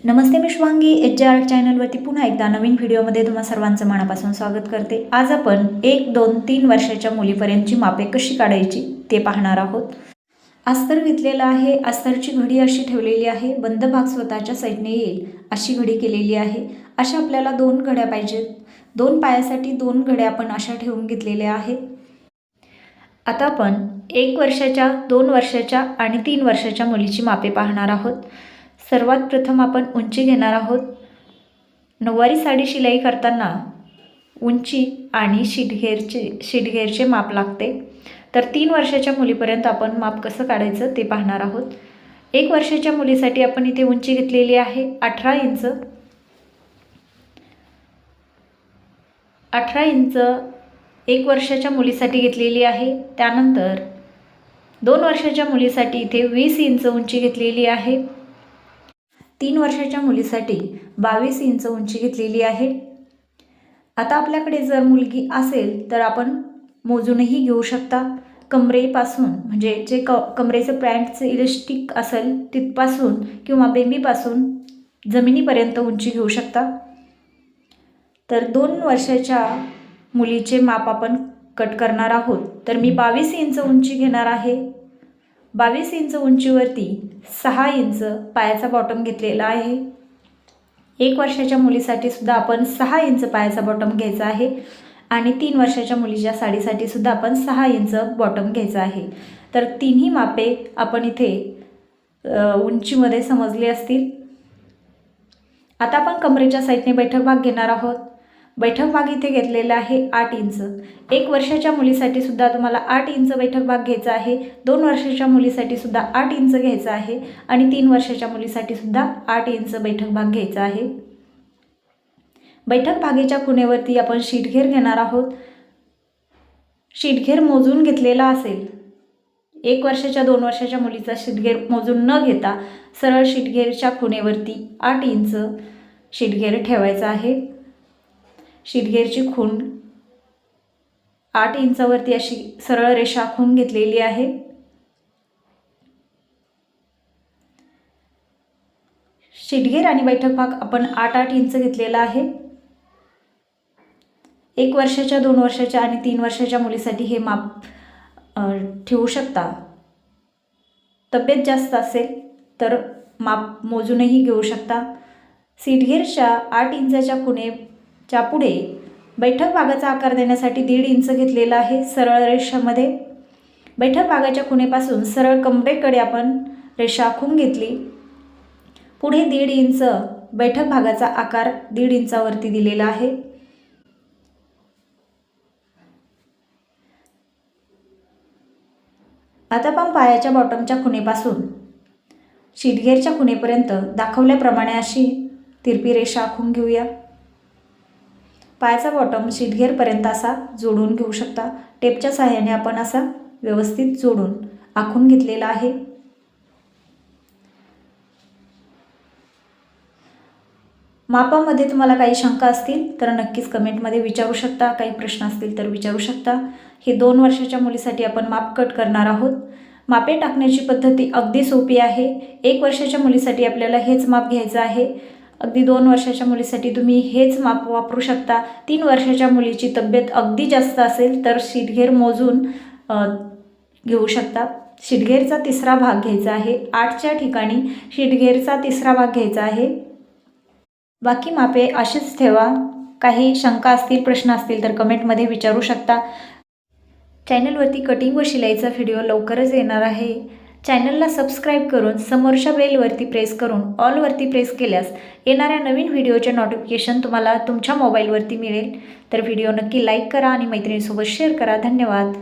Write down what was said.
नमस्ते, मी Shubhangi HR चॅनलवरती पुन्हा एकदा नवीन व्हिडिओमध्ये तुम्हा सर्वांचं मनापासून स्वागत करते। आज आपण 1, 2, 3 वर्षाच्या मुलीपर्यंतची मापे कशी काढायची ते पाहणार आहोत। अस्तर घेतलेला आहे। अस्तरची घडी अशी ठेवलेली आहे। बंद भाग स्वतःच्या साईडने येईल अशी घडी केलेली आहे। अशा आपल्याला 2 घड्या पाहिजेत। 2 पायासाठी 2 घड्या आपण अशा ठेवून घेतलेल्या आहेत। आता आपण 1 वर्षाच्या, 2 वर्षाच्या आणि 3 वर्षाच्या मुलीची मापे पाहणार आहोत। सर्वात प्रथम आपण उंची घेणार आहोत। नऊवारी साडी शिलाई करताना उंची आणि शीटघेरचे माप लागते। तर 3 वर्षाच्या मुलीपर्यंत आपण माप कसं काढायचं ते पाहणार आहोत। 1 वर्षाच्या मुलीसाठी आपण इथे उंची घेतलेली आहे 18 इंच। 18 इंच 1 वर्षाच्या मुलीसाठी घेतलेली आहे। त्यानंतर 2 वर्षाच्या मुलीसाठी इथे 20 इंच उंची घेतलेली आहे। 3 वर्षाच्या मुलीसाठी 22 इंच उंची घेतलेली आहे। आता आपल्याकडे जर मुलगी असेल तर आपण मोजूनही घेऊ शकता। कमरेपासून म्हणजे जे कमरेचं पॅन्टचं इलास्टिक असेल तिथपासून किंवा बेंबीपासून जमिनीपर्यंत उंची घेऊ शकता। तर 2 वर्षाच्या मुलीचे माप आपण कट करणार आहोत। तर मी 22 इंच उंची घेणार आहे। 22 इंच उंचीवरती 6 इंच पायाचा बॉटम घेतलेला आहे। 1 वर्षाच्या मुलीसाठी सुद्धा आपण 6 इंच पायाचा बॉटम घ्यायचा आहे आणि 3 वर्षाच्या मुलीच्या साडीसाठी सुद्धा आपण 6 इंच बॉटम घ्यायचा आहे। तर तिन्ही मापे आपण इथे उंचीमध्ये समजले असतील। आता आपण कमरेच्या साईडने बैठक भाग घेणार आहोत। बैठक भाग इथे घेतलेला आहे 8 इंच। 1 वर्षाच्या मुलीसाठी सुद्धा तुम्हाला 8 इंच बैठक भाग घ्यायचा आहे। 2 वर्षाच्या मुलीसाठी सुद्धा 8 इंच घ्यायचा आहे आणि 3 वर्षाच्या मुलीसाठी सुद्धा 8 इंच बैठक भाग घ्यायचा आहे। बैठक भागेच्या खुणेवरती आपण शीटघेर घेणार आहोत। शीटघेर मोजून घेतलेला असेल। 1 वर्षाच्या 2 वर्षाच्या मुलीचा शीटघेर मोजून न घेता सरळ शीटघेरच्या खुणेवरती 8 इंच शीटघेर ठेवायचा आहे। शीटघेरची खूण 8 इंचावरती अशी सरळ रेषा आखून घेतलेली आहे। शीटघेर आणि बैठक भाग आपण 8-8 इंच घेतलेला आहे। 1 वर्षाच्या, 2 वर्षाच्या आणि 3 वर्षाच्या मुलीसाठी हे माप ठेवू शकता। तब्येत जास्त असेल तर माप मोजूनही घेऊ शकता। शीटघेरच्या 8 इंचाच्या खुणेच्या पुढे बैठक भागाचा आकार देण्यासाठी 1.5 इंच घेतलेला आहे सरळ रेषेमध्ये। बैठक भागाच्या खुणेपासून सरळ कमरेकडे आपण रेषा आखून घेतली। पुढे 1.5 इंच बैठक भागाचा आकार 1.5 इंचावरती दिलेला आहे। आता आपण पायाच्या बॉटमच्या खुणेपासून शीटघेरच्या खुणेपर्यंत दाखवल्याप्रमाणे अशी तिरपी रेषा आखून घेऊया। पायाचा बॉटम शीटघेरपर्यंत असा जोडून घेऊ शकता। टेपच्या सहाय्याने आपण असा व्यवस्थित जोडून आखून घेतलेला आहे। मापामध्ये तुम्हाला काही शंका असतील तर नक्कीच कमेंटमध्ये विचारू शकता। काही प्रश्न असतील तर विचारू शकता। हे 2 वर्षाच्या मुलीसाठी आपण माप कट करणार आहोत। मापे टाकण्याची पद्धती अगदी सोपी आहे। 1 वर्षाच्या मुलीसाठी आपल्याला हेच माप घ्यायचं आहे। अगदी 2 वर्षाच्या मुलीसाठी तुम्ही हेच माप वापरू शकता। 3 वर्षाच्या मुलीची तब्येत अगदी जास्त असेल तर शीटघेर मोजून घेऊ शकता। शीटघेरचा 3रा भाग घ्यायचा आहे। 8च्या ठिकाणी शीटघेरचा 3रा भाग घ्यायचा आहे। बाकी मापे अशीच ठेवा। काही शंका असतील, प्रश्न असतील तर कमेंटमध्ये विचारू शकता। चॅनलवरती कटिंग व शिलाईचा व्हिडिओ लवकरच येणार आहे। चॅनलला सबस्क्राईब करून समोरच्या बेलवरती प्रेस करून ऑलवरती प्रेस केल्यास येणाऱ्या नवीन व्हिडिओचे नोटिफिकेशन तुम्हाला तुमच्या मोबाईलवरती मिळेल। तर व्हिडिओ नक्की लाईक करा आणि मैत्रिणींसोबत शेअर करा। धन्यवाद।